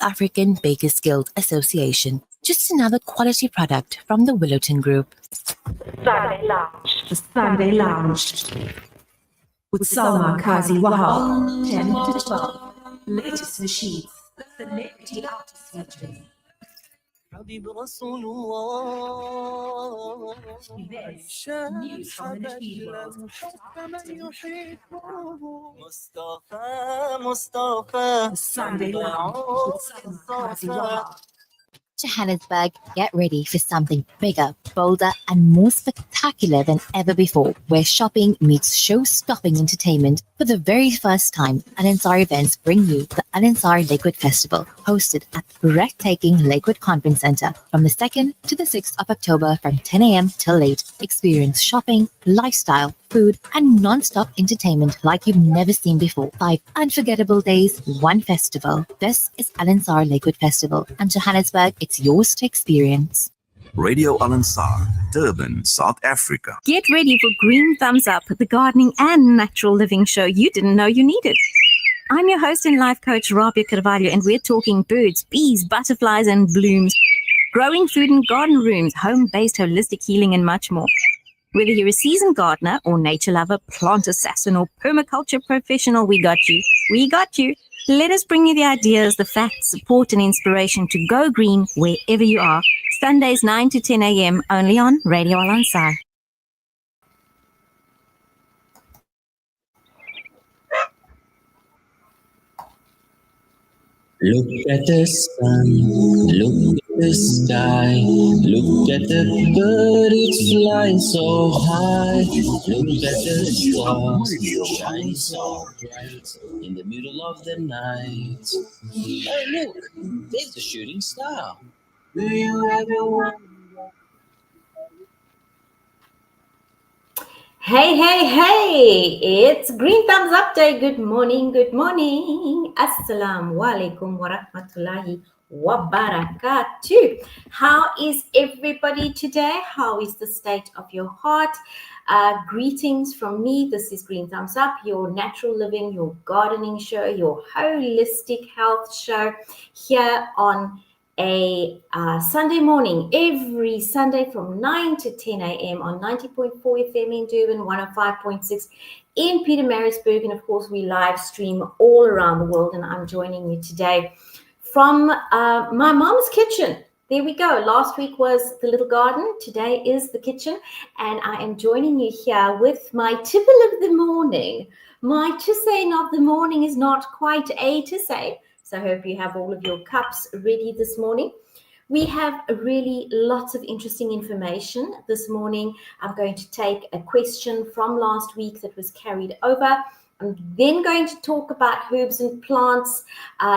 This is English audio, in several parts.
African Bakers Guild Association. Just another quality product from the Willowton Group. Sunday Lounge. The Sunday Lounge. With Salma Kazi Wahab. 10 to 12. Latest machines. Celebrity artists featuring. حبيب رسول الله News from the National World. من يحبه مصطفى Sunday Lounge with Salma Kazi Wahab. Johannesburg, get ready for something bigger, bolder, and more spectacular than ever before, where shopping meets show-stopping entertainment. For the very first time, Al-Ansar Events bring you the Al-Ansar Lakewood Festival, hosted at the breathtaking Lakewood Conference Center from the 2nd to the 6th of October from 10 a.m. till 8. Experience shopping, lifestyle, food, and non-stop entertainment like you've never seen before. 5 unforgettable days, 1 festival. This is Al-Ansar Lakewood Festival, and Johannesburg, it's yours to experience. Radio Al-Ansar, Durban, South Africa. Get ready for Green Thumbs Up, the gardening and natural living show you didn't know you needed. I'm your host and life coach, Rabia Carvalho, and we're talking birds, bees, butterflies, and blooms, growing food in garden rooms, home-based holistic healing, and much more. Whether you're a seasoned gardener or nature lover, plant assassin, or permaculture professional, we got you. We got you. Let us bring you the ideas, the facts, support, and inspiration to go green wherever you are. Sundays 9 to 10 a.m. only on Radio Al-Ansar. Look at the sun, look at the sky, look at the bird, it's flying so high. Look at the stars, shining so bright in the middle of the night. Hey, look, there's a shooting star. Do you ever wonder? Hey, hey, hey, it's Green Thumbs Up Day. Good morning, good morning. Assalamu alaikum wa rahmatullahi wa barakatuh. How is everybody today? How is the state of your heart? Greetings from me. This is Green Thumbs Up, your natural living, your gardening show, your holistic health show here on a Sunday morning, every Sunday from 9 to 10 a.m. on 90.4 FM in Durban, 105.6 in Pietermaritzburg, and of course we live stream all around the world, and I'm joining you today from my mom's kitchen. There we go. Last week was the little garden. Today is the kitchen, and I am joining you here with my tipple of the morning. My tisane of the morning is not quite a tisane. So I hope you have all of your cups ready this morning. We have really lots of interesting information this morning. I'm going to take a question from last week that was carried over. I'm then going to talk about herbs and plants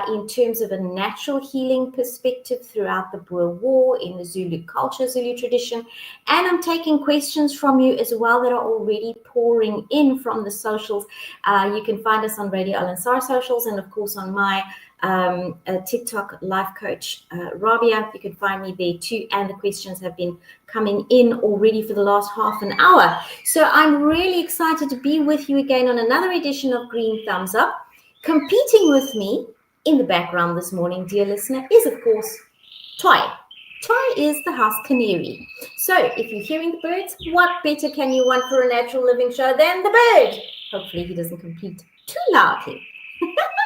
in terms of a natural healing perspective throughout the Boer War in the Zulu culture, Zulu tradition. And I'm taking questions from you as well that are already pouring in from the socials. You can find us on Radio Al-Ansar socials and, of course, on my TikTok life coach Rabia. You can find me there too, and the questions have been coming in already for the last half an hour. So I'm really excited to be with you again on another edition of Green Thumbs Up. Competing with me in the background this morning, dear listener, is of course Toy. Toy is the house canary. So if you're hearing the birds, what better can you want for a natural living show than the bird? Hopefully he doesn't compete too loudly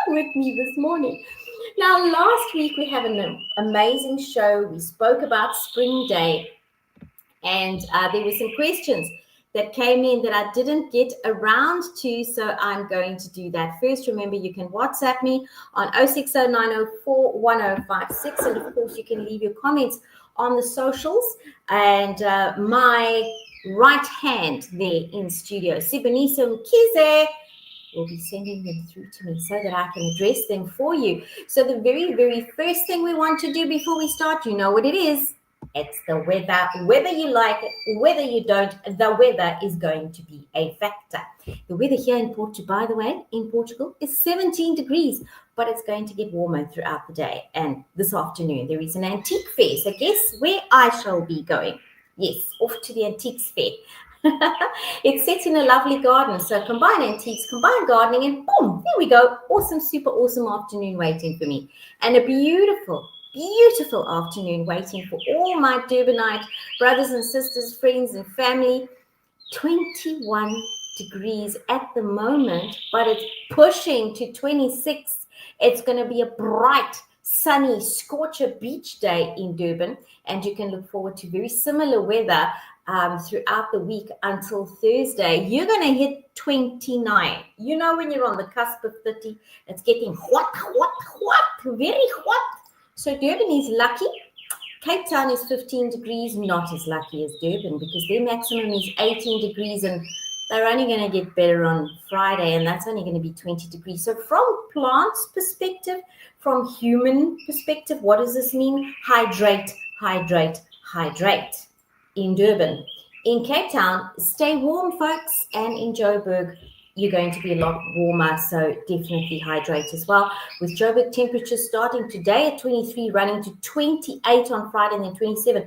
with me this morning. Now, last week we had an amazing show. We spoke about Spring Day, and there were some questions that came in that I didn't get around to, so I'm going to do that first. Remember, you can WhatsApp me on 0609041056, and of course you can leave your comments on the socials. And my right hand there in studio, Siboniso Mkize, will be sending them through to me so that I can address them for you. So the very, very first thing we want to do before we start, you know what it is. It's the weather. Whether you like it, whether you don't, the weather is going to be a factor. The weather here in Portugal, by the way, in Portugal is 17 degrees, but it's going to get warmer throughout the day. And this afternoon, there is an antique fair. So guess where I shall be going? Yes, off to the antiques fair. It's set in a lovely garden. So combine antiques, combine gardening, and boom, there we go. Awesome, super awesome afternoon waiting for me. And a beautiful, beautiful afternoon waiting for all my Durbanite brothers and sisters, friends and family. 21 degrees at the moment, but it's pushing to 26. It's going to be a bright, sunny, scorcher beach day in Durban, and you can look forward to very similar weather throughout the week until Thursday. You're going to hit 29. You know, when you're on the cusp of 30, it's getting hot, very hot. So Durban is lucky. Cape Town is 15 degrees, not as lucky as Durban because their maximum is 18 degrees and they're only going to get better on Friday, and that's only going to be 20 degrees. So from plants perspective, from human perspective, what does this mean? Hydrate, hydrate, hydrate. In Durban. In Cape Town, stay warm, folks, and in Joburg, you're going to be a lot warmer, so definitely hydrate as well. With Joburg temperatures starting today at 23, running to 28 on Friday and then 27.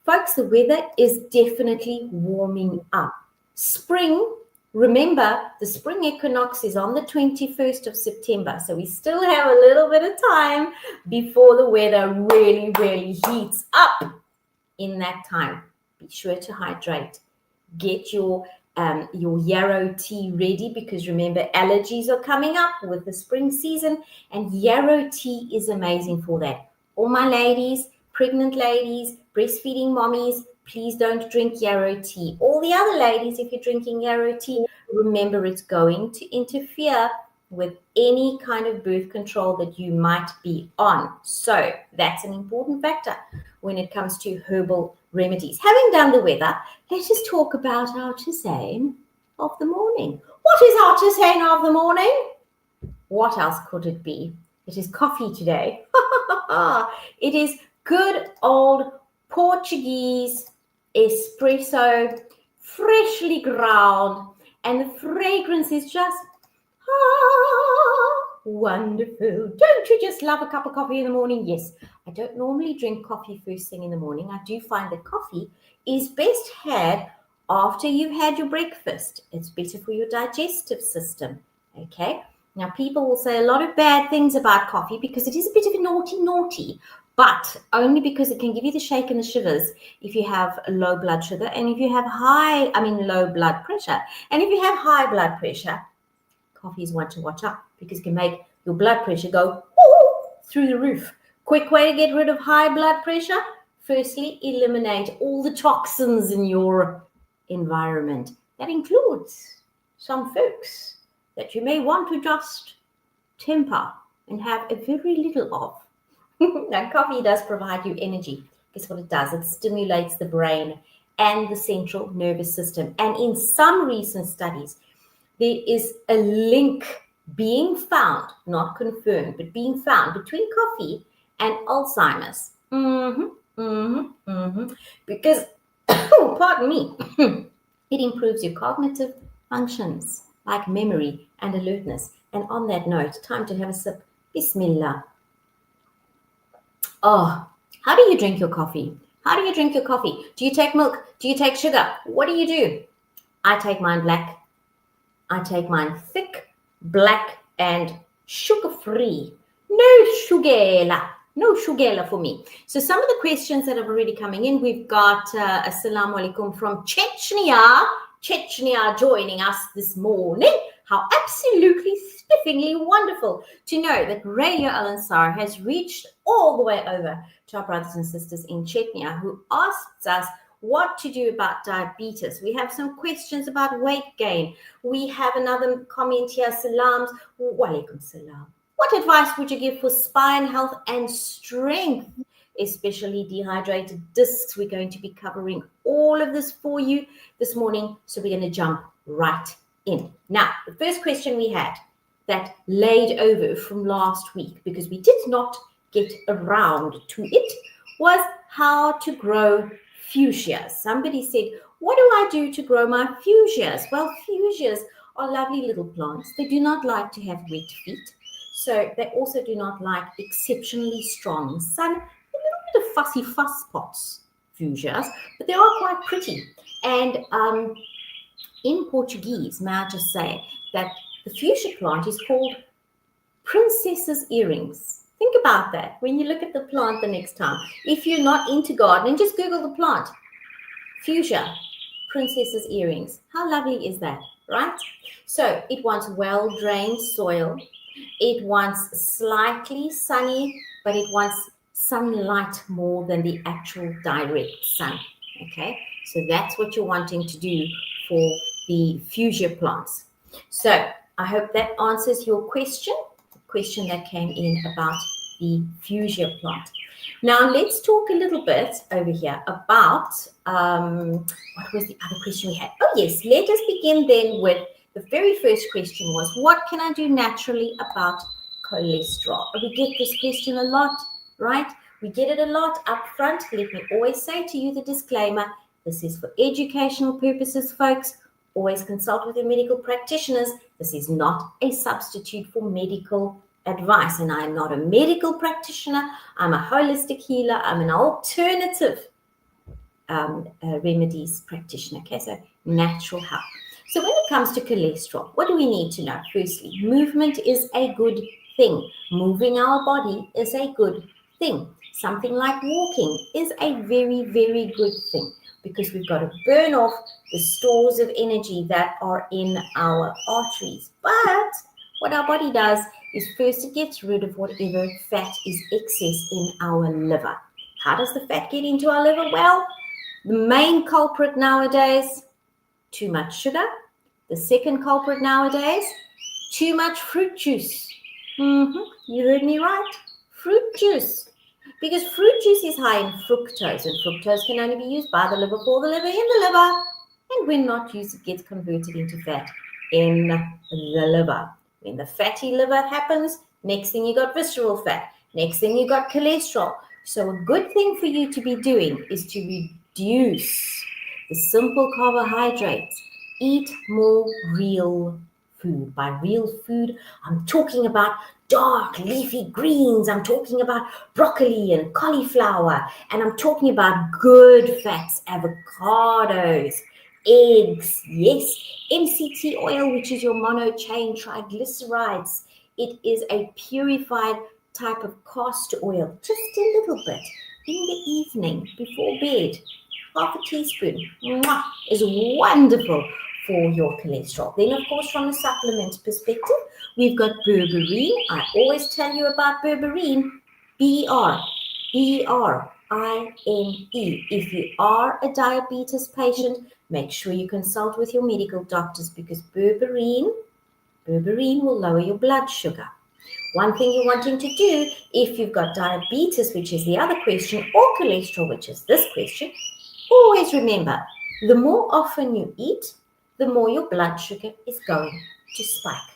Folks, the weather is definitely warming up. Spring, remember, the spring equinox is on the 21st of September, so we still have a little bit of time before the weather really, really heats up. In that time, be sure to hydrate. Get your yarrow tea ready because remember, allergies are coming up with the spring season, and yarrow tea is amazing for that. All my ladies, pregnant ladies, breastfeeding mommies, please don't drink yarrow tea. All the other ladies, if you're drinking yarrow tea, remember it's going to interfere with any kind of birth control that you might be on. So that's an important factor when it comes to herbal remedies. Having done the weather, let's just talk about our tisane of the morning. What is our tisane of the morning? What else could it be? It is coffee today. It is good old Portuguese espresso, freshly ground, and the fragrance is just wonderful. Don't you just love a cup of coffee in the morning? Yes, I don't normally drink coffee first thing in the morning. I do find that coffee is best had after you've had your breakfast. It's better for your digestive system. Okay. Now, people will say a lot of bad things about coffee because it is a bit of a naughty, but only because it can give you the shake and the shivers if you have low blood sugar and if you have low blood pressure. And if you have high blood pressure, coffee is one to watch out because it can make your blood pressure go through the roof. Quick way to get rid of high blood pressure: firstly, eliminate all the toxins in your environment. That includes some folks that you may want to just temper and have a very little of. Now, coffee does provide you energy. Guess what it does? It stimulates the brain and the central nervous system. And in some recent studies, there is a link being found, not confirmed, but being found between coffee and Alzheimer's. Because, pardon me, it improves your cognitive functions like memory and alertness. And on that note, time to have a sip. Bismillah. Oh, how do you drink your coffee? How do you drink your coffee? Do you take milk? Do you take sugar? What do you do? I take mine black. I take mine thick, black, and sugar-free. No sugar for me. So some of the questions that are already coming in, we've got Assalamu alaikum from Chechnya joining us this morning. How absolutely spiffingly wonderful to know that Radio Al-Ansar has reached all the way over to our brothers and sisters in Chechnya who asked us what to do about diabetes. We have some questions about weight gain. We have another comment here. Salams. Walaikum salam. What advice would you give for spine health and strength, especially dehydrated discs? We're going to be covering all of this for you this morning, so we're going to jump right in. Now, the first question we had that laid over from last week, because we did not get around to it, was how to grow fuchsias. Somebody said, what do I do to grow my fuchsias? Well, fuchsias are lovely little plants. They do not like to have wet feet. So they also do not like exceptionally strong sun, a little bit of fussy fuss pots. fuchsias, but they are quite pretty. And in Portuguese, may I just say that the fuchsia plant is called princess's earrings. Think about that when you look at the plant the next time. If you're not into gardening, just Google the plant. Fuchsia, princess's earrings. How lovely is that, right? So it wants well-drained soil. It wants slightly sunny, but it wants sunlight more than the actual direct sun. Okay, so that's what you're wanting to do for the fuchsia plants. So I hope that answers your question that came in about the fuchsia plant. Now let's talk a little bit over here about what was the other question we had? Oh yes, let us begin then with the very first question was, what can I do naturally about cholesterol? We get this question a lot, right? We get it a lot up front. Let me always say to you the disclaimer, this is for educational purposes, folks. Always consult with your medical practitioners. This is not a substitute for medical advice. And I am not a medical practitioner. I'm a holistic healer. I'm an alternative remedies practitioner. Okay, so natural health. So when it comes to cholesterol, what do we need to know? Firstly, movement is a good thing. Moving our body is a good thing. Something like walking is a very, very good thing because we've got to burn off the stores of energy that are in our arteries. But what our body does is first it gets rid of whatever fat is excess in our liver. How does the fat get into our liver? Well, the main culprit nowadays, too much sugar. The second culprit nowadays, too much fruit juice. You heard me right. Fruit juice. Because fruit juice is high in fructose, and fructose can only be used by the liver for the liver in the liver. And when not used, it gets converted into fat in the liver. When the fatty liver happens, next thing you got visceral fat. Next thing you got cholesterol. So a good thing for you to be doing is to reduce the simple carbohydrates. Eat more real food. By real food, I'm talking about dark leafy greens. I'm talking about broccoli and cauliflower. And I'm talking about good fats, avocados, eggs, yes, MCT oil, which is your monochain triglycerides. It is a purified type of castor oil, just a little bit in the evening before bed. Half a teaspoon is wonderful for your cholesterol. Then, of course, from a supplement perspective, we've got berberine. I always tell you about berberine, B-E-R-I-N-E. If you are a diabetes patient, make sure you consult with your medical doctors because berberine will lower your blood sugar. One thing you're wanting to do if you've got diabetes, which is the other question, or cholesterol, which is this question, always remember, the more often you eat, the more your blood sugar is going to spike.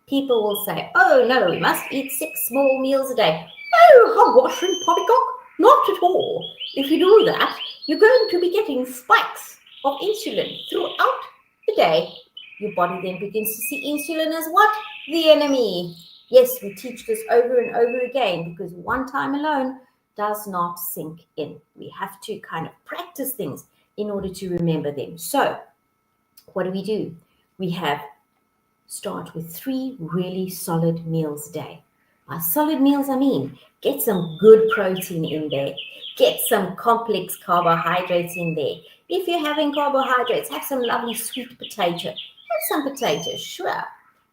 People will say, oh no, we must eat 6 small meals a day. Oh, hogwash and poppycock, not at all. If you do that, you're going to be getting spikes of insulin throughout the day. Your body then begins to see insulin as what? The enemy. Yes, we teach this over and over again because one time alone does not sink in. We have to kind of practice things in order to remember them. So what do? We start with 3 really solid meals a day. By solid meals, I mean, get some good protein in there. Get some complex carbohydrates in there. If you're having carbohydrates, have some lovely sweet potato. Have some potatoes, sure.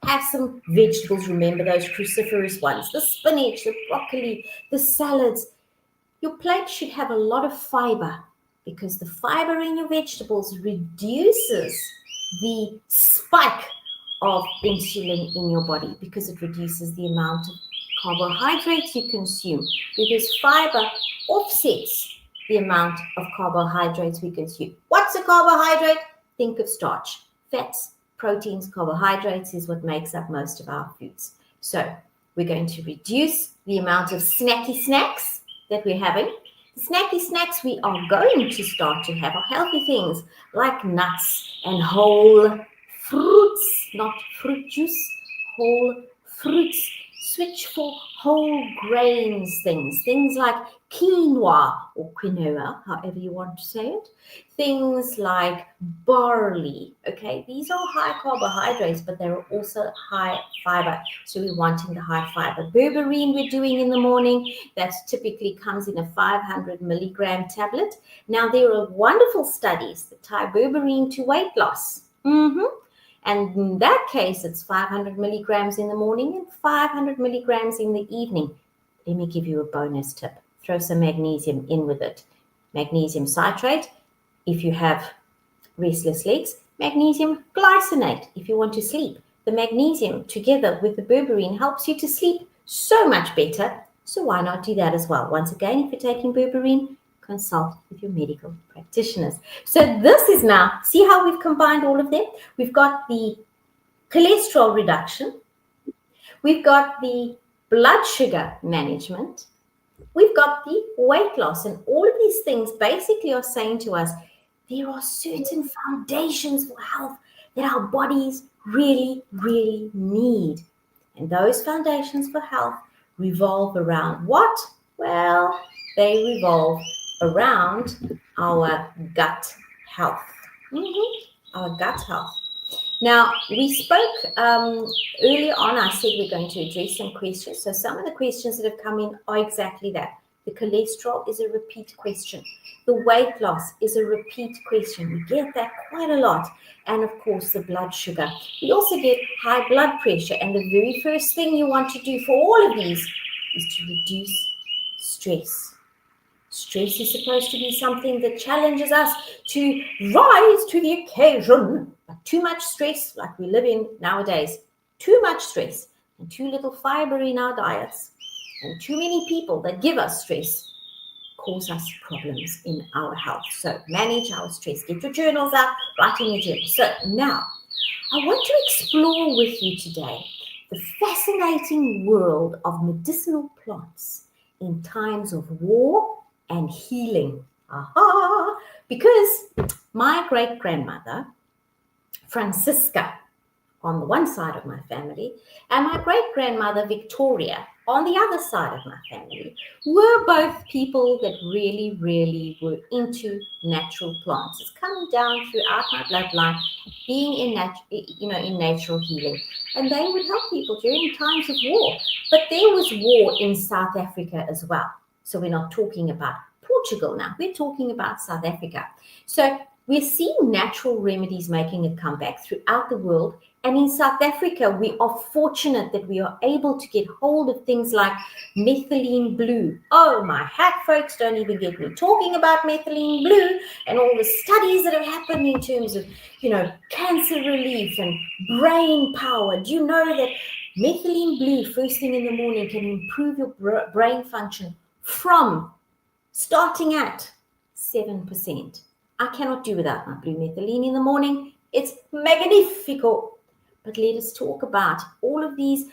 Have some vegetables, remember those cruciferous ones, the spinach, the broccoli, the salads. Your plate should have a lot of fiber because the fiber in your vegetables reduces the spike of insulin in your body because it reduces the amount of carbohydrates you consume because fiber offsets the amount of carbohydrates we consume. What's a carbohydrate? Think of starch. Fats, proteins, carbohydrates is what makes up most of our foods. So we're going to reduce the amount of snacky snacks that we're having. The snacky snacks we are going to start to have are healthy things like nuts and whole fruits, not fruit juice, whole fruits. Switch for whole grains things like quinoa or quinoa, however you want to say it. Things like barley, okay? These are high carbohydrates, but they're also high fiber. So we're wanting the high fiber. Berberine we're doing in the morning. That typically comes in a 500 milligram tablet. Now, there are wonderful studies that tie berberine to weight loss. And in that case, it's 500 milligrams in the morning and 500 milligrams in the evening. Let me give you a bonus tip. Throw some magnesium in with it. Magnesium citrate if you have restless legs. Magnesium glycinate if you want to sleep. The magnesium together with the berberine helps you to sleep so much better. So why not do that as well? Once again, if you're taking berberine, consult with your medical practitioners. So this is now, see how we've combined all of them? We've got the cholesterol reduction. We've got the blood sugar management. We've got the weight loss. And all of these things basically are saying to us, there are certain foundations for health that our bodies really, really need. And those foundations for health revolve around what? Well, they revolve around our gut health. Our gut health. Now, we spoke earlier on, I said we're going to address some questions. So some of the questions that have come in are exactly that. The cholesterol is a repeat question. The weight loss is a repeat question. We get that quite a lot. And of course, the blood sugar. We also get high blood pressure. And the very first thing you want to do for all of these is to reduce stress. Stress is supposed to be something that challenges us to rise to the occasion. But too much stress, like we live in nowadays, too much stress and too little fiber in our diets and too many people that give us stress cause us problems in our health. So manage our stress. Get your journals out, write in your journal. So now, I want to explore with you today the fascinating world of medicinal plants in times of war and healing. Because my great-grandmother, Francisca, on the one side of my family, and my great-grandmother, Victoria, on the other side of my family, were both people that really, really were into natural plants. It's come down throughout my bloodline, being in natural healing. And they would help people during times of war. But there was war in South Africa as well. So we're not talking about Portugal now. We're talking about South Africa. So we're seeing natural remedies making a comeback throughout the world. And in South Africa, we are fortunate that we are able to get hold of things like methylene blue. Oh, my hat, folks, don't even get me talking about methylene blue and all the studies that have happened in terms of, cancer relief and brain power. Do you know that methylene blue, first thing in the morning, can improve your brain function from starting at 7%? I cannot do without my blue methylene in the morning. It's magnifico. But let us talk about all of these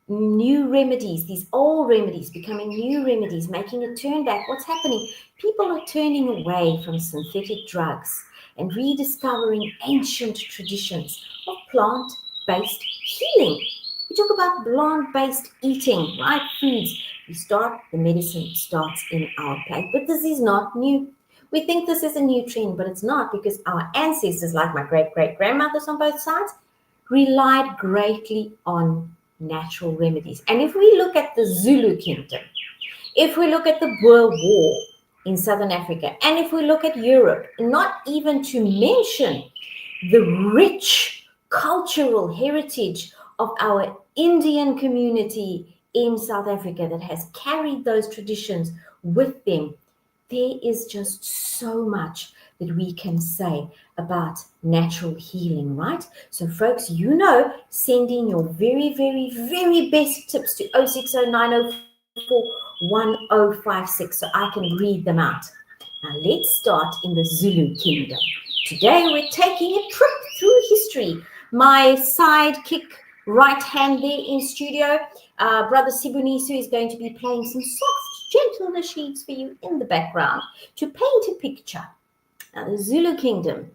new remedies, these old remedies becoming new remedies, making a turn back. What's happening? People are turning away from synthetic drugs and rediscovering ancient traditions of plant-based healing. We talk about plant-based eating, right? Foods. The medicine starts in our plate. But this is not new. We think this is a new trend, but it's not, because our ancestors, like my great-great-grandmothers on both sides, relied greatly on natural remedies. And if we look at the Zulu kingdom, if we look at the Boer War in Southern Africa, and if we look at Europe, not even to mention the rich cultural heritage of our Indian community in South Africa that has carried those traditions with them, there is just so much that we can say about natural healing, right? So folks, send in your very, very, very best tips to 0609041056 so I can read them out. Now let's start in the Zulu kingdom. Today we're taking a trip through history. My sidekick right hand there in studio, Brother Sibuniso, is going to be playing some soft, gentle nasheeds for you in the background to paint a picture. Now, the Zulu kingdom,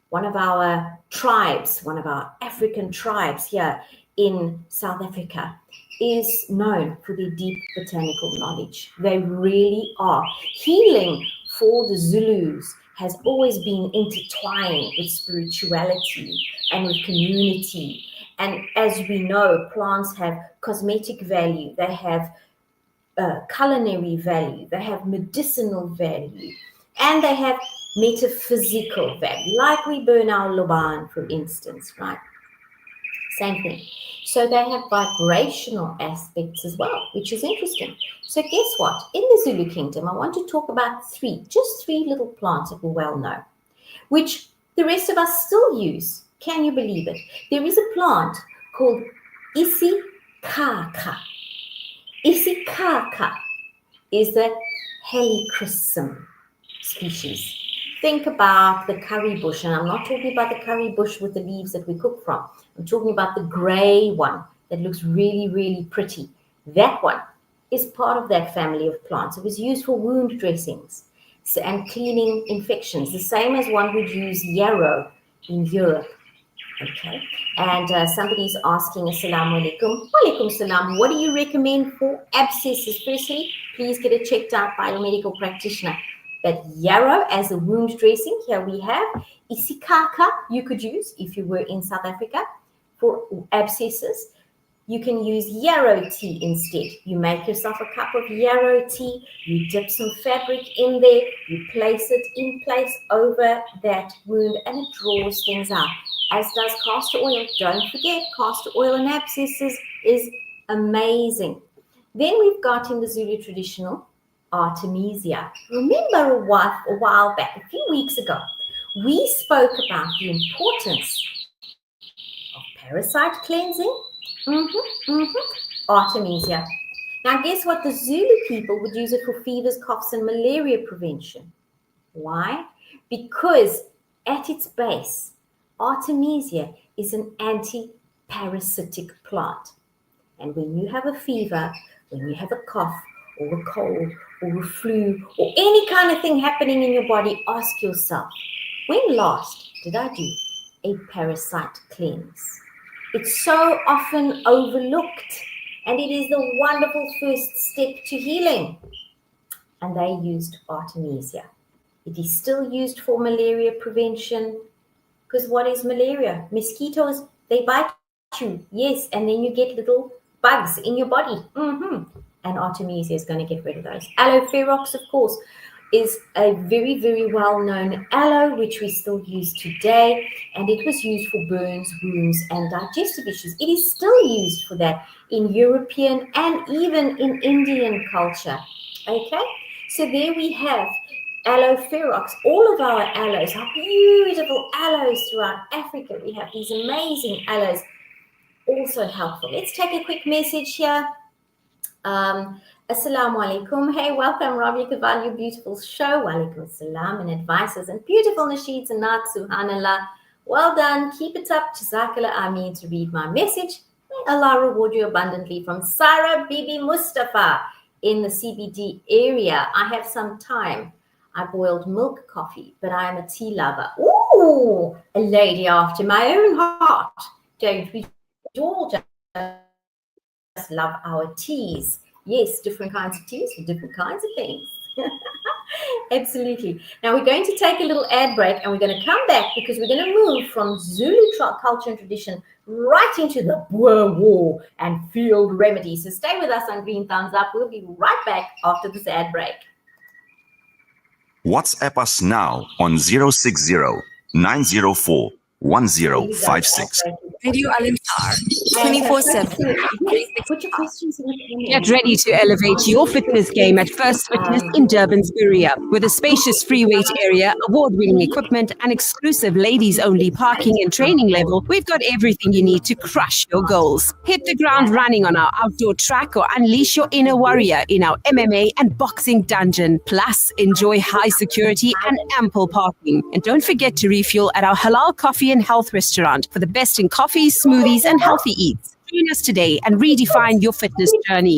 one of our tribes, one of our African tribes here in South Africa is known for their deep botanical knowledge. They really are. Healing for the Zulus has always been intertwined with spirituality and with community. And as we know, plants have cosmetic value, they have culinary value, they have medicinal value, and they have metaphysical value, like we burn our loban, for instance, right? Same thing. So they have vibrational aspects as well, which is interesting. So guess what? In the Zulu kingdom, I want to talk about just three little plants that we well know, which the rest of us still use. Can you believe it? There is a plant called isikaka. Isikaka is the helichrysum species. Think about the curry bush, and I'm not talking about the curry bush with the leaves that we cook from. I'm talking about the gray one that looks really, really pretty. That one is part of that family of plants. It was used for wound dressings and cleaning infections, the same as one would use yarrow in Europe. Okay, and somebody's asking, Assalamu alaikum. Walaikum salam. What do you recommend for abscesses? Firstly, please get it checked out by a medical practitioner. But yarrow as a wound dressing, here we have. Isikaka you could use if you were in South Africa for abscesses. You can use yarrow tea instead. You make yourself a cup of yarrow tea, you dip some fabric in there, you place it in place over that wound, and it draws things out, as does castor oil. Don't forget, castor oil and abscesses is amazing. Then we've got in the Zulu traditional Artemisia. Remember a while back, a few weeks ago, we spoke about the importance of parasite cleansing. Artemisia. Now guess what? The Zulu people would use it for fevers, coughs, and malaria prevention. Why? Because at its base, Artemisia is an anti-parasitic plant. And when you have a fever, when you have a cough, or a cold, or a flu, or any kind of thing happening in your body, ask yourself, when last did I do a parasite cleanse? It's so often overlooked, and it is the wonderful first step to healing. And they used Artemisia. It is still used for malaria prevention, because what is malaria? Mosquitoes, they bite you, yes, and then you get little bugs in your body. And Artemisia is going to get rid of those. Aloe ferox, of course, is a very, very well-known aloe, which we still use today, and it was used for burns, wounds, and digestive issues. It is still used for that in European and even in Indian culture. Okay, so there we have aloe ferox. All of our aloes are beautiful aloes throughout Africa. We have these amazing aloes, also helpful. Let's take a quick message here. Assalamu alaikum. Hey, welcome, Rabia Carvalho. Beautiful show. Walaikum salam, and advices and beautiful nasheeds and naat. Subhanallah. Well done. Keep it up. Jazakallah Ameen to read my message. May Allah reward you abundantly. From Sarah Bibi Mustafa in the CBD area. I have some time. I boiled milk coffee, but I am a tea lover. Ooh, a lady after my own heart. Don't we all just love our teas? Yes, different kinds of teas for different kinds of things. Absolutely. Now we're going to take a little ad break, and we're going to come back because we're going to move from Zulu culture and tradition right into the Boer War and field remedies. So stay with us on Green Thumbs Up. We'll be right back after this ad break. WhatsApp us now on 060 904 1056. Radio Alencar, 24/7. Put your questions in the comments. Get ready to elevate your fitness game at First Fitness in Durban's Buria. With a spacious free weight area, award-winning equipment, and exclusive ladies-only parking and training level, we've got everything you need to crush your goals. Hit the ground running on our outdoor track or unleash your inner warrior in our MMA and boxing dungeon. Plus, enjoy high security and ample parking. And don't forget to refuel at our halal coffee and health restaurant for the best in coffees, smoothies, and healthy eats. Join us today and redefine your fitness journey.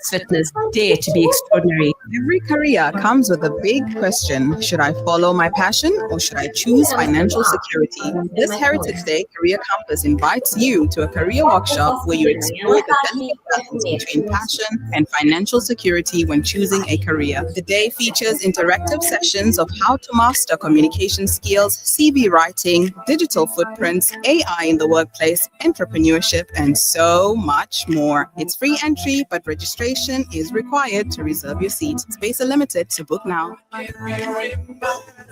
Fitness, dare to be extraordinary. Every career comes with a big question. Should I follow my passion or should I choose financial security? This Heritage Day Career Compass invites you to a career workshop where you explore the delicate balance between passion and financial security when choosing a career. The day features interactive sessions of how to master communication skills, CV writing, digital footprints, AI in the workplace, entrepreneurship, and so much more. It's free entry, but registration is required to reserve your seat. Space are limited, so book now.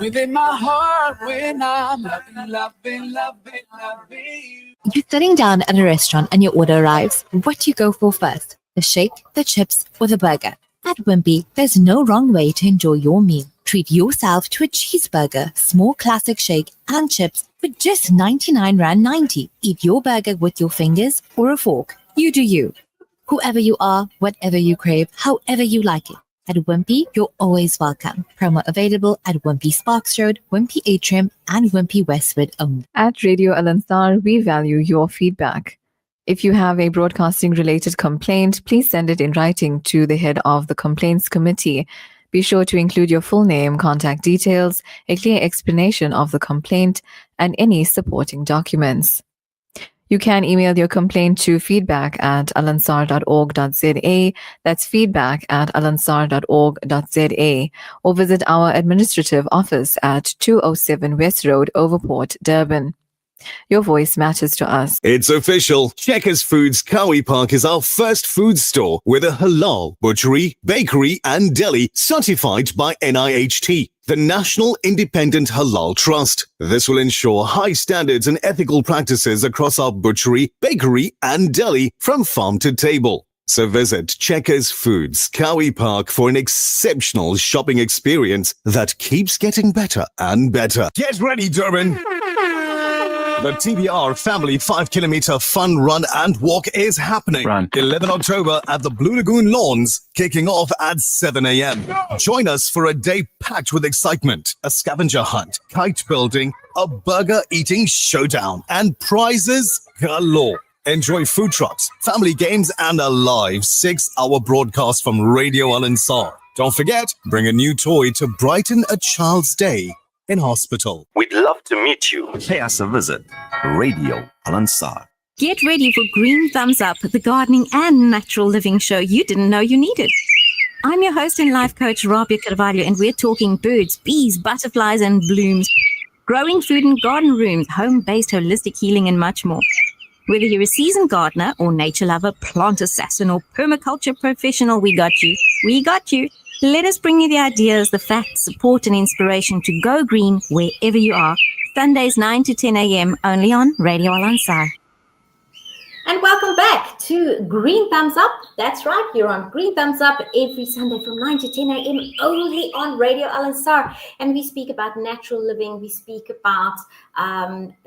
Within my heart when I'm loving. You're sitting down at a restaurant and your order arrives. What do you go for first? The shake, the chips, or the burger? At Wimpy, there's no wrong way to enjoy your meal. Treat yourself to a cheeseburger, small classic shake, and chips for just 99 Rand 90. Eat your burger with your fingers or a fork. You do you. Whoever you are, whatever you crave, however you like it. At Wimpy, you're always welcome. Promo available at Wimpy Sparks Road, Wimpy Atrium, and Wimpy Westwood only. At Radio Al Ansar, we value your feedback. If you have a broadcasting-related complaint, please send it in writing to the head of the Complaints Committee. Be sure to include your full name, contact details, a clear explanation of the complaint, and any supporting documents. You can email your complaint to feedback@alansar.org.za, that's feedback@alansar.org.za, or visit our administrative office at 207 West Road, Overport, Durban. Your voice matters to us. It's official. Checkers Foods Kawi Park is our first food store with a halal butchery, bakery and deli certified by NIHT, the National Independent Halal Trust. This will ensure high standards and ethical practices across our butchery, bakery and deli from farm to table. So visit Checkers Foods Kawi Park for an exceptional shopping experience that keeps getting better and better. Get ready, Durban! The TBR Family 5-kilometer fun run and walk is happening. 11 October at the Blue Lagoon Lawns, kicking off at 7 a.m. Join us for a day packed with excitement, a scavenger hunt, kite building, a burger eating showdown, and prizes galore. Enjoy food trucks, family games, and a live 6-hour broadcast from Radio Al Ansar. Don't forget, bring a new toy to brighten a child's day in hospital. We'd love to meet you. Pay us a visit. Radio Al Ansar. Get ready for Green Thumbs Up, the gardening and natural living show you didn't know you needed. I'm your host and life coach, Rabia Carvalho, and we're talking birds, bees, butterflies, and blooms, growing food in garden rooms, home-based holistic healing, and much more. Whether you're a seasoned gardener or nature lover, plant assassin, or permaculture professional, we got you. We got you. Let us bring you the ideas, the facts, support, and inspiration to go green wherever you are. Sundays 9 to 10 a.m. only on Radio Al Ansar. And welcome back to Green Thumbs Up. That's right, you're on Green Thumbs Up every Sunday from 9 to 10 a.m. only on Radio Al Ansar. And we speak about natural living, we speak about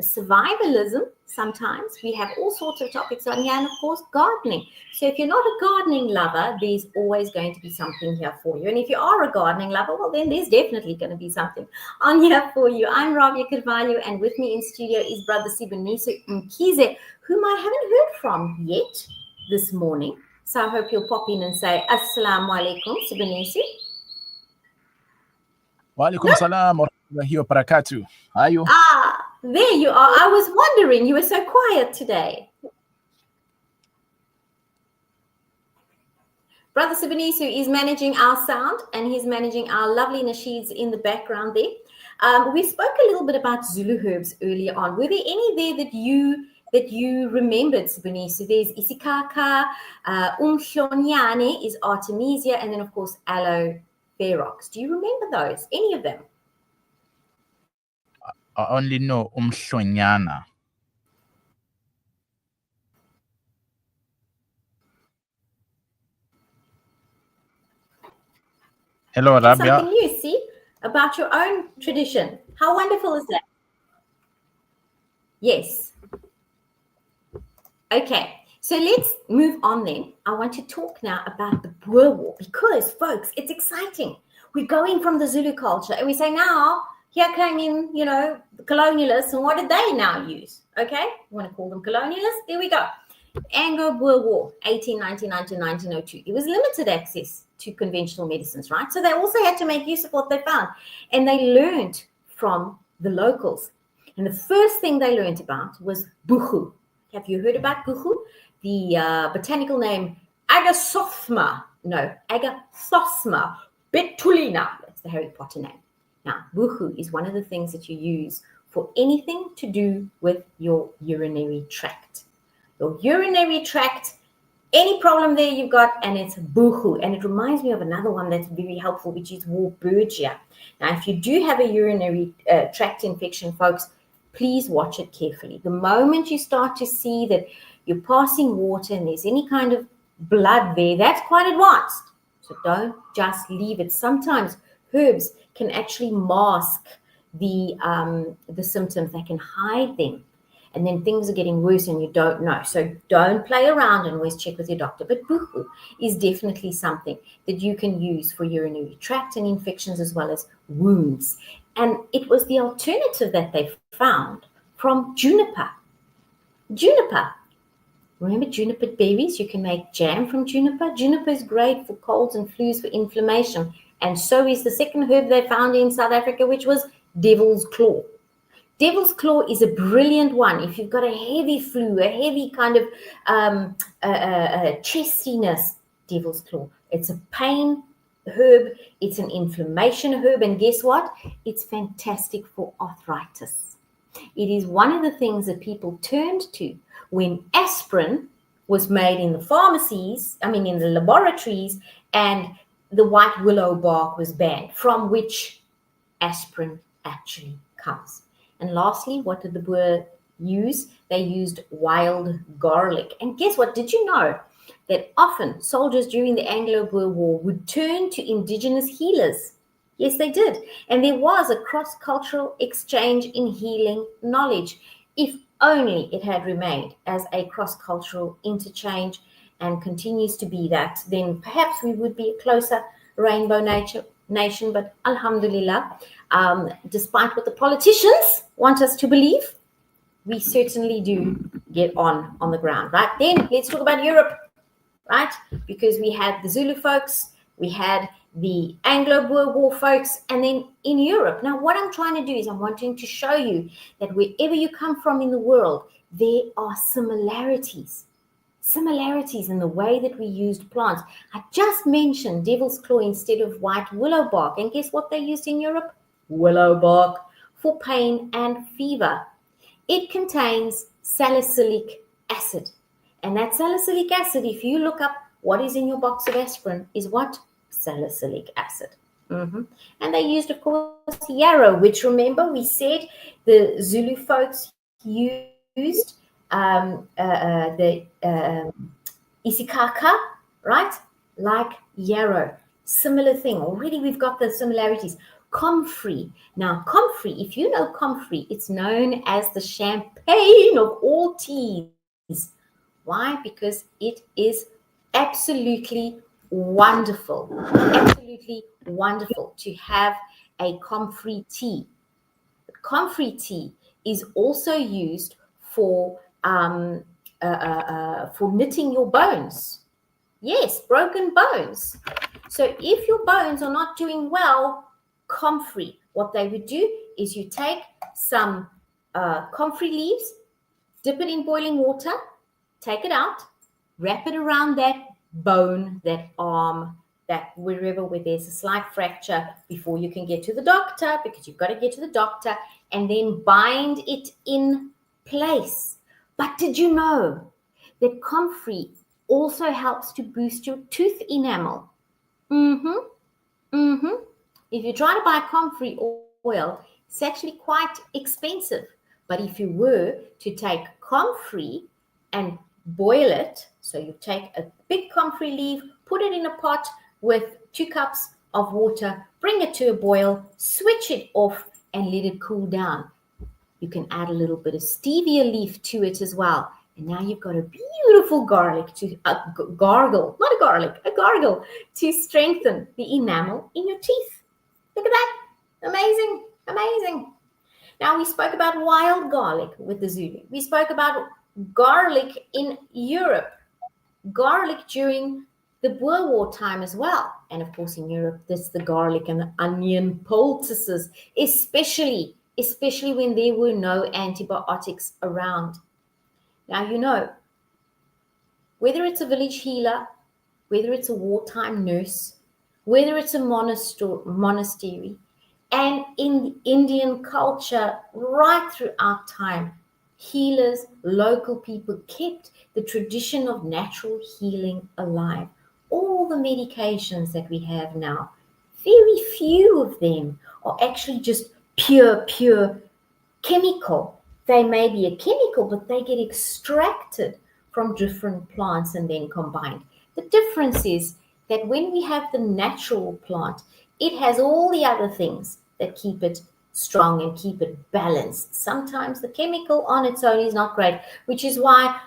survivalism. Sometimes we have all sorts of topics on here, and of course gardening. So if you're not a gardening lover, there's always going to be something here for you. And if you are a gardening lover, well then there's definitely going to be something on here for you. I'm Rabia Carvalho, and with me in studio is Brother Siboniso Mkhize, whom I haven't heard from yet this morning. So I hope you'll pop in and say Assalamu alaikum, Siboniso. Wa alaikum salam wa rahmatullahi wa barakatuh. How are you? There you are. I was wondering, you were so quiet today. Brother Siboniso is managing our sound, and he's managing our lovely nasheeds in the background there. We spoke a little bit about Zulu herbs earlier on. Were there any there that you remembered, Siboniso? There's Isikaka, Umhlonyane is Artemisia, and then of course Aloe Ferox. Do you remember those? Any of them? I only know Umhlonyana. Hello, Rabia. Something new, see, about your own tradition. How wonderful is that? Yes. Okay, so let's move on then. I want to talk now about the Boer War because, folks, it's exciting. We're going from the Zulu culture and we say now, here came in, the colonialists, and what did they now use? Okay, you want to call them colonialists? There we go. Anglo-Boer War, 1899 to 1902. It was limited access to conventional medicines, right? So they also had to make use of what they found. And they learned from the locals. And the first thing they learned about was buchu. Have you heard about buchu? The botanical name Agathosma betulina. That's the Harry Potter name. Now, buchu is one of the things that you use for anything to do with your urinary tract. Your urinary tract, any problem there you've got, and it's buchu. And it reminds me of another one that's very helpful, which is Warburgia. Now, if you do have a urinary tract infection, folks, please watch it carefully. The moment you start to see that you're passing water and there's any kind of blood there, that's quite advanced. So don't just leave it. Sometimes herbs can actually mask the symptoms. They can hide them. And then things are getting worse and you don't know. So don't play around and always check with your doctor. But buchu is definitely something that you can use for urinary tract and infections as well as wounds. And it was the alternative that they found from juniper. Juniper. Remember juniper berries? You can make jam from juniper. Juniper is great for colds and flus, for inflammation. And so is the second herb they found in South Africa, which was devil's claw. Devil's claw is a brilliant one. If you've got a heavy flu, a heavy kind of chestiness, devil's claw. It's a pain herb. It's an inflammation herb. And guess what? It's fantastic for arthritis. It is one of the things that people turned to when aspirin was made in the pharmacies, in the laboratories, and the white willow bark was banned, from which aspirin actually comes. And lastly, what did the Boer use? They used wild garlic. And guess what? Did you know that often soldiers during the Anglo-Boer War would turn to indigenous healers? Yes, they did. And there was a cross-cultural exchange in healing knowledge. If only it had remained as a cross-cultural interchange and continues to be that, then perhaps we would be a closer rainbow nation. But alhamdulillah, despite what the politicians want us to believe, we certainly do get on the ground, right? Then let's talk about Europe, right? Because we had the Zulu folks, we had the Anglo-Boer War folks, and then in Europe. Now, what I'm trying to do is I'm wanting to show you that wherever you come from in the world, there are similarities in the way that we used plants. I just mentioned devil's claw instead of white willow bark. And guess what they used in Europe? Willow bark for pain and fever. It contains salicylic acid. And that salicylic acid, if you look up what is in your box of aspirin, is what? Salicylic acid. And they used, of course, yarrow, which, remember, we said the Zulu folks used the isikaka, right? Like yarrow. Similar thing. Already we've got the similarities. Comfrey. Now, comfrey, if you know comfrey, it's known as the champagne of all teas. Why? Because it is absolutely wonderful to have a comfrey tea. Comfrey tea is also used for knitting your bones. Yes, broken bones. So if your bones are not doing well, comfrey, what they would do is you take some comfrey leaves, dip it in boiling water, take it out, wrap it around that bone, that arm, that wherever where there's a slight fracture before you can get to the doctor, because you've got to get to the doctor, and then bind it in place. But did you know that comfrey also helps to boost your tooth enamel? If you try to buy comfrey oil, it's actually quite expensive. But if you were to take comfrey and boil it, so you take a big comfrey leaf, put it in a pot with 2 cups of water, bring it to a boil, switch it off, and let it cool down. You can add a little bit of stevia leaf to it as well. And now you've got a beautiful gargle to strengthen the enamel in your teeth. Look at that. Amazing. Now we spoke about wild garlic with the Zulu. We spoke about garlic in Europe, garlic during the Boer War time as well. And of course, in Europe, there's the garlic and the onion poultices, especially when there were no antibiotics around. Now, you know, whether it's a village healer, whether it's a wartime nurse, whether it's a monastery, and in the Indian culture, right throughout time, healers, local people kept the tradition of natural healing alive. All the medications that we have now, very few of them are actually just pure chemical. They may be a chemical, but they get extracted from different plants and then combined. The difference is that when we have the natural plant, it has all the other things that keep it strong and keep it balanced. Sometimes the chemical on its own is not great, which is why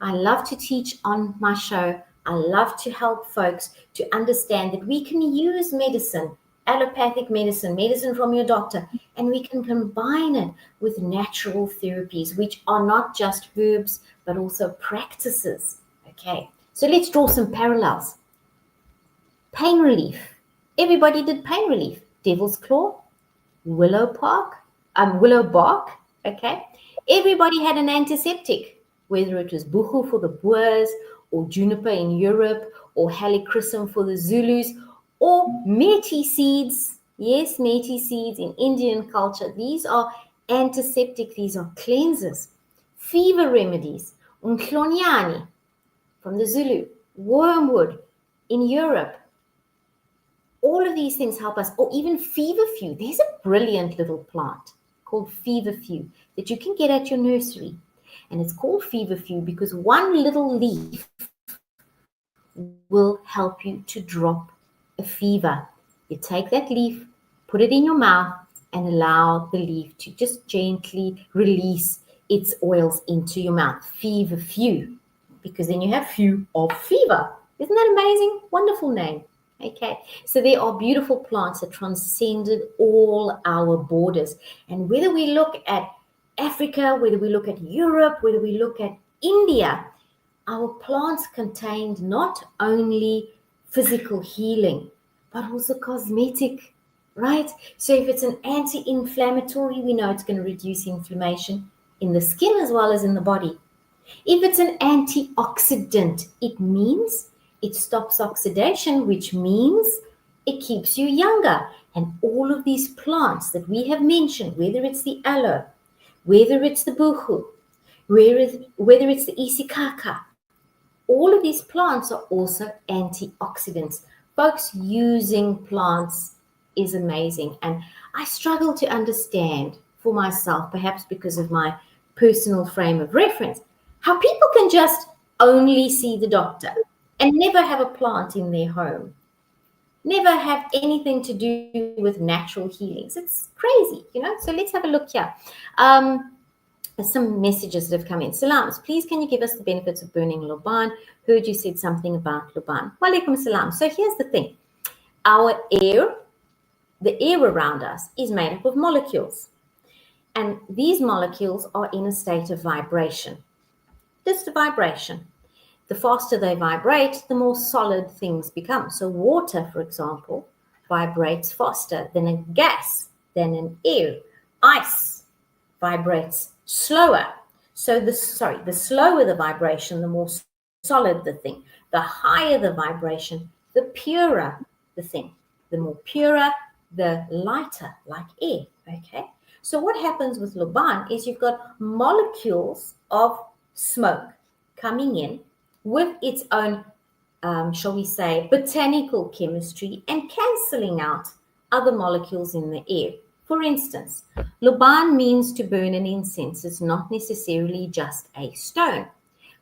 I love to teach on my show. I love to help folks to understand that we can use medicine, allopathic medicine from your doctor, and we can combine it with natural therapies, which are not just herbs, but also practices. Okay, so let's draw some parallels. Pain relief. Everybody did pain relief. Devil's claw, willow bark. Okay, everybody had an antiseptic, whether it was buchu for the Boers, or juniper in Europe, or helichrysum for the Zulus, or meti seeds. Yes, meti seeds in Indian culture. These are antiseptic, these are cleansers. Fever remedies, umhlonyani from the Zulu, wormwood in Europe. All of these things help us, or even feverfew. There's a brilliant little plant called feverfew that you can get at your nursery. And it's called feverfew because one little leaf will help you to drop a fever. You take that leaf, put it in your mouth, and allow the leaf to just gently release its oils into your mouth. Feverfew, because then you have few of fever. Isn't that amazing? Wonderful name. Okay, so there are beautiful plants that transcended all our borders. And whether we look at Africa, whether we look at Europe, whether we look at India, our plants contained not only physical healing, but also cosmetic, right? So if it's an anti-inflammatory, we know it's going to reduce inflammation in the skin as well as in the body. If it's an antioxidant, it means it stops oxidation, which means it keeps you younger. And all of these plants that we have mentioned, whether it's the aloe, whether it's the buchu, whether it's the isikaka, all of these plants are also antioxidants. Folks, using plants is amazing. And I struggle to understand for myself, perhaps because of my personal frame of reference, how people can just only see the doctor and never have a plant in their home, never have anything to do with natural healings. It's crazy, you know? So let's have a look here. Some messages that have come in. Salams, please can you give us the benefits of burning Luban? Heard you said something about Luban. Walaikum salam. So here's the thing. Our air, the air around us is made up of molecules. And these molecules are in a state of vibration. Just a vibration. The faster they vibrate, the more solid things become. So water, for example, vibrates faster than a gas, than an air. Ice vibrates slower. So the slower the vibration, the more solid the thing. The higher the vibration, the purer the thing. The more purer, the lighter, like air. Okay. So what happens with Luban is you've got molecules of smoke coming in with its own, shall we say, botanical chemistry and cancelling out other molecules in the air. For instance, Luban means to burn an incense. It's not necessarily just a stone.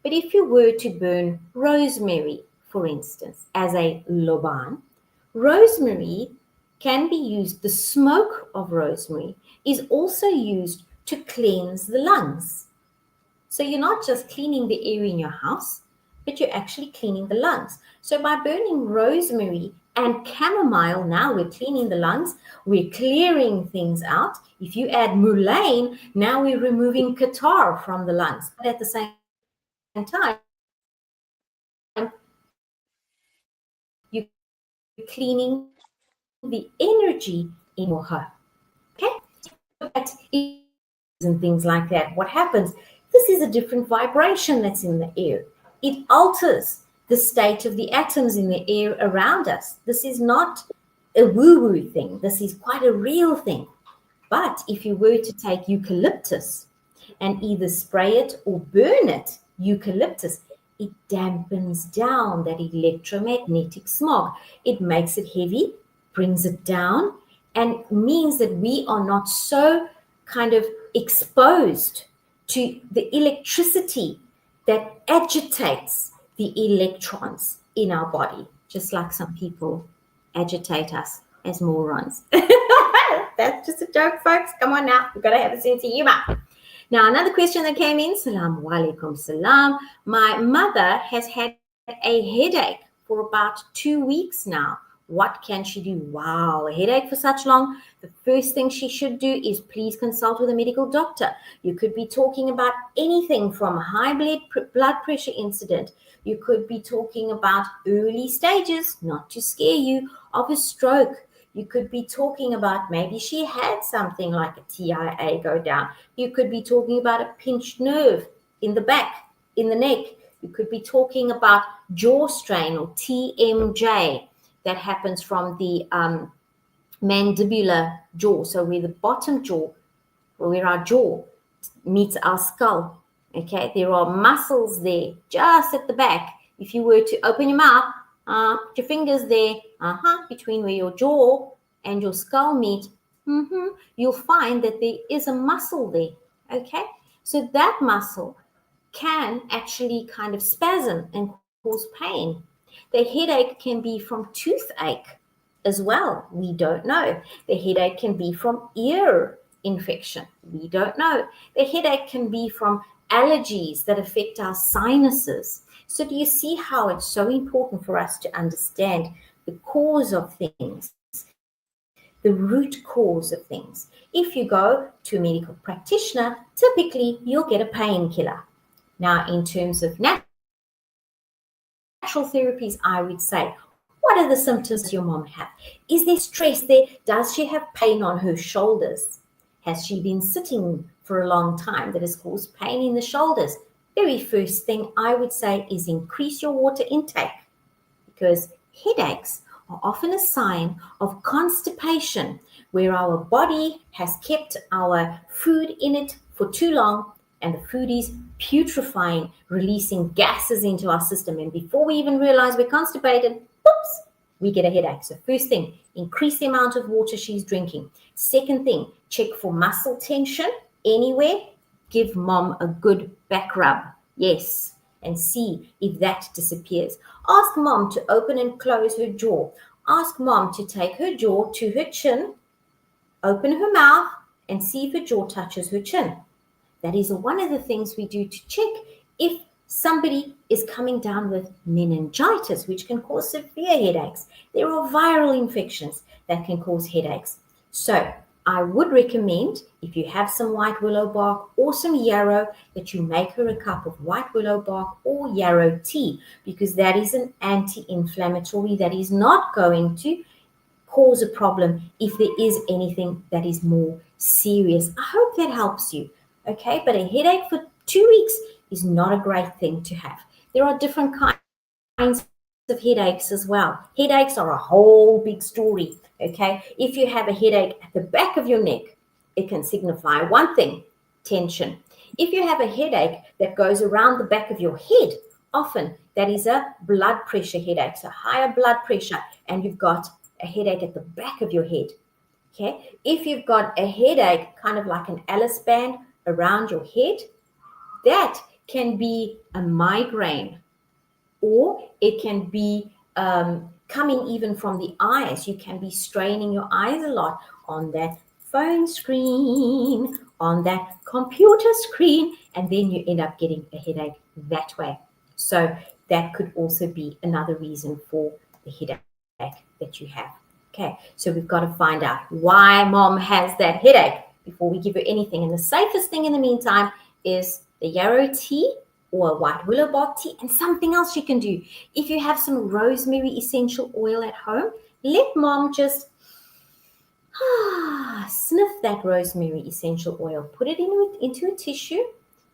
But if you were to burn rosemary, for instance, as a Luban, rosemary can be used, the smoke of rosemary is also used to cleanse the lungs. So you're not just cleaning the air in your house, but you're actually cleaning the lungs. So by burning rosemary, And chamomile, now we're cleaning the lungs, we're clearing things out. If you add mullein, now we're removing catarrh from the lungs. But at the same time, you're cleaning the energy in your heart. Okay? And things like that. What happens? This is a different vibration that's in the air. It alters the state of the atoms in the air around us. This is not a woo-woo thing. This is quite a real thing. But if you were to take eucalyptus and either spray it or burn it, eucalyptus, it dampens down that electromagnetic smog. It makes it heavy, brings it down, and means that we are not so kind of exposed to the electricity that agitates the electrons in our body, just like some people agitate us as morons. That's just a joke, folks. Come on now. We've got to have a sense of humor. Now, another question that came in. Salaam alaikum salam. My mother has had a headache for about 2 weeks now. What can she do? Wow, a headache for such long. The first thing she should do is please consult with a medical doctor. You could be talking about anything from high blood pressure incident. You could be talking about early stages, not to scare you, of a stroke. You could be talking about maybe she had something like a TIA go down. You could be talking about a pinched nerve in the back, in the neck. You could be talking about jaw strain or TMJ. That happens from the mandibular jaw. So where the bottom jaw, where our jaw meets our skull, okay? There are muscles there just at the back. If you were to open your mouth, put your fingers there, between where your jaw and your skull meet, you'll find that there is a muscle there, okay? So that muscle can actually kind of spasm and cause pain. The headache can be from toothache as well. We don't know. The headache can be from ear infection. We don't know. The headache can be from allergies that affect our sinuses. So do you see how it's so important for us to understand the cause of things, the root cause of things? If you go to a medical practitioner, typically you'll get a painkiller. Now, in terms of natural therapies, I would say, what are the symptoms your mom have? Is there stress there? Does she have pain on her shoulders? Has she been sitting for a long time that has caused pain in the shoulders? Very first thing I would say is increase your water intake, because headaches are often a sign of constipation, where our body has kept our food in it for too long and the food is putrefying, releasing gases into our system. And before we even realize we're constipated, whoops, we get a headache. So first thing, increase the amount of water she's drinking. Second thing, check for muscle tension anywhere. Give mom a good back rub. Yes. And see if that disappears. Ask mom to open and close her jaw. Ask mom to take her jaw to her chin, open her mouth, and see if her jaw touches her chin. That is one of the things we do to check if somebody is coming down with meningitis, which can cause severe headaches. There are viral infections that can cause headaches. So I would recommend, if you have some white willow bark or some yarrow, that you make her a cup of white willow bark or yarrow tea, because that is an anti-inflammatory that is not going to cause a problem if there is anything that is more serious. I hope that helps you. Okay, but a headache for 2 weeks is not a great thing to have. There are different kinds of headaches as well. Headaches are a whole big story. Okay, if you have a headache at the back of your neck, it can signify one thing, tension. If you have a headache that goes around the back of your head, often that is a blood pressure headache, so higher blood pressure, and you've got a headache at the back of your head. Okay, if you've got a headache kind of like an Alice band around your head, that can be a migraine, or it can be coming even from the eyes. You can be straining your eyes a lot on that phone screen, on that computer screen, and then you end up getting a headache that way. So that could also be another reason for the headache. that you have. Okay, so we've got to find out why mom has that headache before we give her anything. And the safest thing in the meantime is the yarrow tea or a white willow bark tea, and something else you can do. If you have some rosemary essential oil at home, let mom just sniff that rosemary essential oil. Put it into a tissue.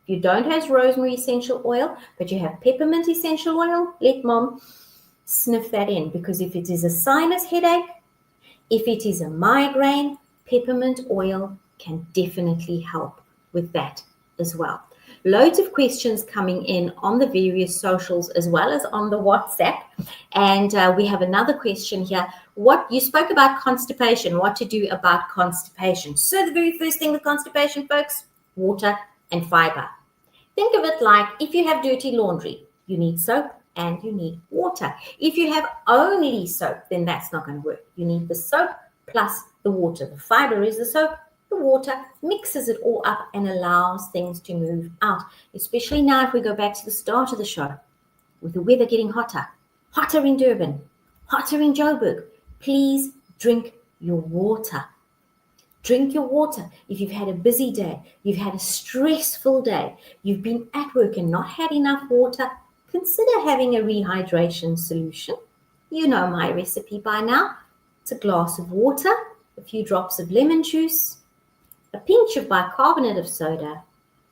If you don't have rosemary essential oil, but you have peppermint essential oil, let mom sniff that in, because if it is a sinus headache, if it is a migraine, peppermint oil can definitely help with that as well. Loads of questions coming in on the various socials as well as on the WhatsApp. And we have another question here. What you spoke about constipation, what to do about constipation. So the very first thing with constipation, folks, water and fiber. Think of it like if you have dirty laundry, you need soap and you need water. If you have only soap, then that's not going to work. You need the soap plus the water. The fiber is the soap. The water mixes it all up and allows things to move out, especially now if we go back to the start of the show with the weather getting hotter in Durban, hotter in Joburg. Please drink your water. Drink your water. If you've had a busy day, you've had a stressful day, you've been at work and not had enough water, consider having a rehydration solution. You know my recipe by now. It's a glass of water, a few drops of lemon juice, a pinch of bicarbonate of soda,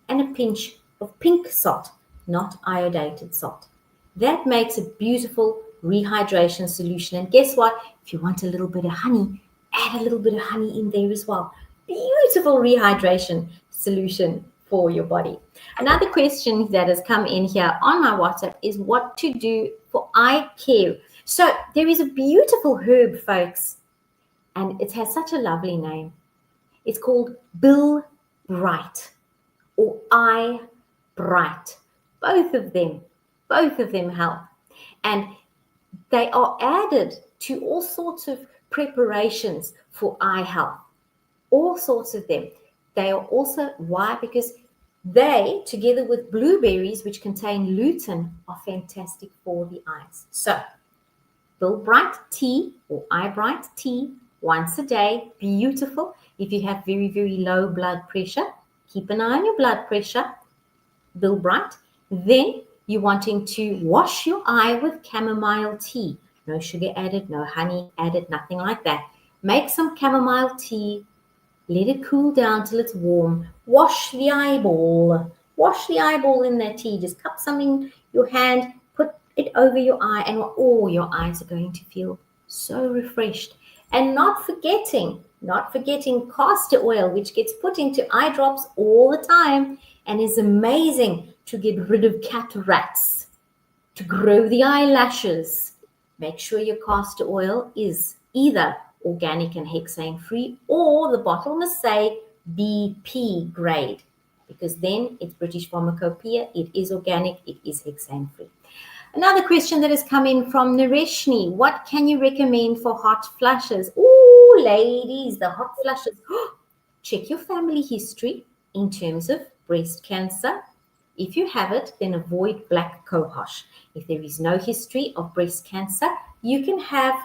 and a pinch of pink salt, not iodinated salt. That makes a beautiful rehydration solution. And guess what? If you want a little bit of honey, add a little bit of honey in there as well. Beautiful rehydration solution for your body. Another question that has come in here on my WhatsApp is what to do for eye care. So there is a beautiful herb, folks, and it has such a lovely name. It's called Bill Bright or Eye Bright. Both of them help. And they are added to all sorts of preparations for eye health. All sorts of them. They are also, why? Because they, together with blueberries, which contain lutein, are fantastic for the eyes. So, Bill Bright tea or Eye Bright tea once a day, beautiful. If you have very, very low blood pressure, keep an eye on your blood pressure, Bill Bright. Then you're wanting to wash your eye with chamomile tea. No sugar added, no honey added, nothing like that. Make some chamomile tea, let it cool down till it's warm. Wash the eyeball. Wash the eyeball in that tea. Just cup some in your hand, put it over your eye, and your eyes are going to feel so refreshed. And not forgetting castor oil, which gets put into eye drops all the time and is amazing to get rid of cataracts, to grow the eyelashes. Make sure your castor oil is either organic and hexane free, or the bottle must say BP grade, because then it's British Pharmacopoeia, it is organic, it is hexane free. Another question that has come in from Nareshni. What can you recommend for hot flushes? Ooh, ladies, the hot flushes. Check your family history in terms of breast cancer. If you have it, then avoid black cohosh. If there is no history of breast cancer, you can have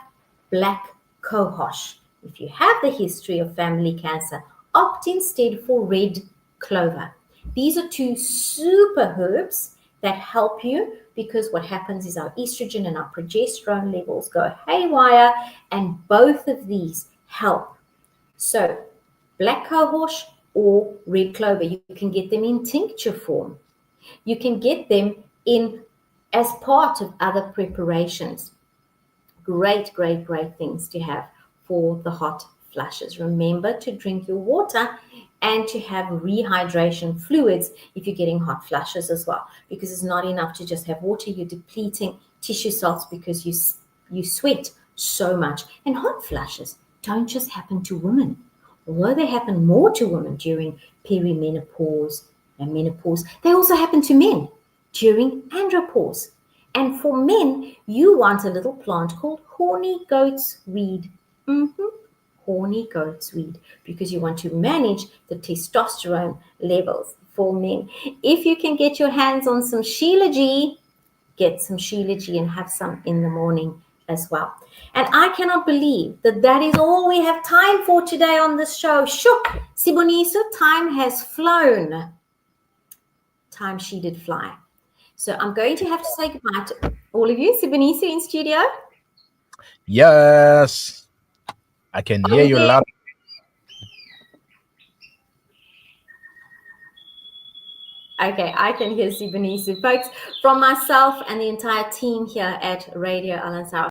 black cohosh. If you have the history of family cancer, opt instead for red clover. These are two super herbs that help you, because what happens is our estrogen and our progesterone levels go haywire, and both of these help. So black cohosh or red clover, you can get them in tincture form. You can get them in as part of other preparations. Great things to have for the hot flushes. Remember to drink your water and to have rehydration fluids if you're getting hot flushes as well, because it's not enough to just have water. You're depleting tissue salts because you sweat so much. And hot flushes don't just happen to women, although they happen more to women during perimenopause and menopause. They also happen to men during andropause. And for men, you want a little plant called horny goat's weed. Horny goat's weed, because you want to manage the testosterone levels for men. If you can get your hands on some Shilajit, get some Shilajit and have some in the morning. as well. And I cannot believe that is all we have time for today on this show. Shook, Siboniso, time has flown. Time she did fly. So I'm going to have to say goodbye to all of you. Siboniso in studio. Yes. I can hear you loud. Okay, I can hear Siboniso. Folks, from myself and the entire team here at Radio Al Ansar,